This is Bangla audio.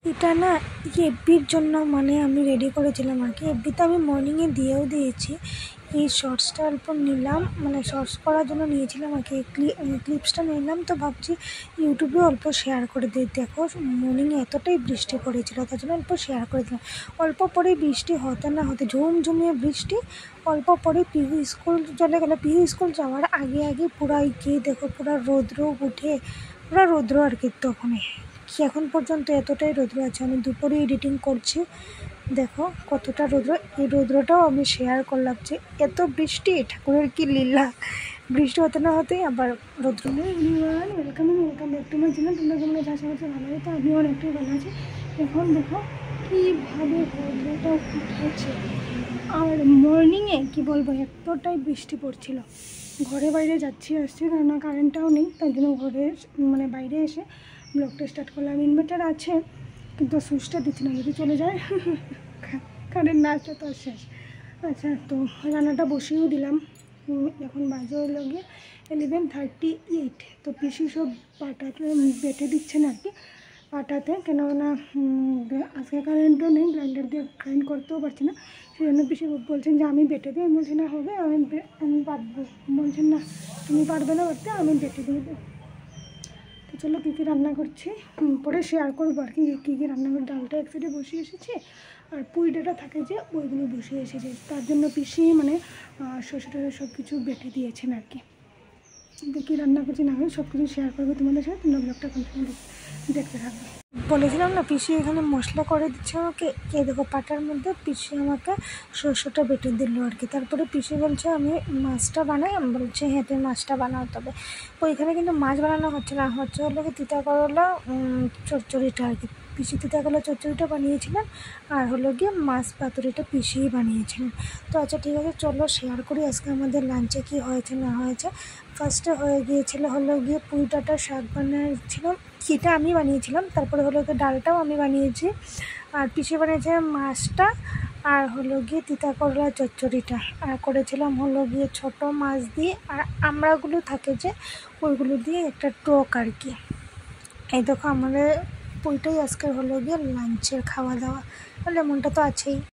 এটা না এফবির জন্য মানে আমি রেডি করেছিলাম আর কি। এফবিতে আমি মর্নিংয়ে দিয়েও দিয়েছি। এই শর্টসটা অল্প নিলাম, মানে শর্টস করার জন্য নিয়েছিলাম আর কি। ক্লিপসটা নিলাম, তো ভাবছি ইউটিউবে অল্প শেয়ার করে দিই। দেখো মর্নিংয়ে এতটাই বৃষ্টি পড়েছিল, তার জন্য অল্প শেয়ার করে দিলাম। অল্প পরেই বৃষ্টি হতে না হতে ঝুমঝুমিয়ে বৃষ্টি, অল্প পরে পিহু স্কুল চলে গেলো। পিহু স্কুল যাওয়ার আগে আগে পুরাই গিয়ে দেখো পুরো রৌদ্র উঠে, পুরো রৌদ্র আর কি। তখনই এখন পর্যন্ত এতটাই রৌদ্র আছে। আমি দুপুরে এডিটিং করছি, দেখো কতটা রৌদ্র। এই রৌদ্রটাও আমি শেয়ার করলাম যে এত বৃষ্টি, ঠাকুরের কি লীলা। বৃষ্টি হতে না হতেই আবার রৌদ্র। Welcome back to my channel. তোমরা কেমন আশা করছি ভালো আছে, তো আমিও অনেকটাই ভালো আছি। এখন দেখো কীভাবে রৌদ্রটা উঠেছে। আর মর্নিংয়ে কি বলবো, এতটাই বৃষ্টি পড়ছিল। ঘরে বাইরে যাচ্ছি আসছি, কারণ কারেন্টটাও নেই, তাই জন্য ঘরে মানে বাইরে এসে ব্লগটা স্টার্ট করলাম। ইনভার্টার আছে কিন্তু সুইচটা দিচ্ছি না, যদি চলে যায় কারেন্ট না আসলে তো শেষ। আচ্ছা, তো রান্নাটা বসিয়েও দিলাম। এখন বাজে হলো গিয়ে 11:38। তো পিসি সব পাটাতে বেটে দিচ্ছেন আর কি, পাটাতে। কেননা আজকে কারেন্টও নেই, গ্রাইন্ডার দিয়ে গ্রাইন্ড করতেও পারছি না। সেই জন্য পিসি বলছেন যে আমি বেটে দিই। আমি বলছি না হবে, আমি পারবো। বলছেন না তুমি পারবে না করতে, আমি বেটে দিয়ে দেবো। তো চলো কী কী রান্না করছি পরে শেয়ার করবো আর কি। কী কী রান্না করে, ডালটা এক সাইডে বসিয়ে এসেছি, আর পুঁই ডাঁটা থাকে যে ওইগুলো বসিয়ে এসেছে। তার জন্য পিসি মানে শস্য সব কিছু বেটে দিয়েছেন আর কি। কী রান্না করছি না সব কিছু শেয়ার করবো তোমাদের সাথে, তোমরা ব্লগটা কন্টিনিউ দেখতে থাকবে। বলেছিলাম না পিসি এখানে মশলা করে দিচ্ছে আমাকে। এই দেখো পাটার মধ্যে পিসি আমাকে শস্যটা বেটে দিল আর কি। তারপরে পিসি বলছে আমি মাছটা বানাই। আমি বলছি হ্যাঁ তুমি মাছটা বানাও। তবে ওইখানে কিন্তু মাছ বানানো হচ্ছে না, হচ্ছে হলো কি তিতা করলা চচ্চড়িটা আর কি। পিসি তিতা করলা চচ্চড়িটা বানিয়েছিলেন, আর হলো গিয়ে মাছ পাতুরিটা পিসিই বানিয়েছিলেন। তো আচ্ছা ঠিক আছে, চলো শেয়ার করি আজকে আমাদের লাঞ্চে কী হয়েছে না হয়েছে। ফার্স্টে হয়ে গিয়েছিলো হলো গিয়ে পুঁই ডাঁটার শাক বানিয়েছিলাম, সেটা আমি বানিয়েছিলাম। তারপরে হলো গিয়ে ডালটাও আমি বানিয়েছি, আর পিসি বানিয়েছে মাছটা, আর হলো গিয়ে তিতা করলা চচ্চড়িটা, আর করেছিলাম হলো গিয়ে ছোটো মাছ দিয়ে আর আমড়াগুলো থাকে যে ওইগুলো দিয়ে একটা টক আর কি। এই দেখো আমাদের ওইটাই আজকের হলো গিয়ে লাঞ্চের খাওয়া দাওয়া। আর লেমনটা তো আছেই।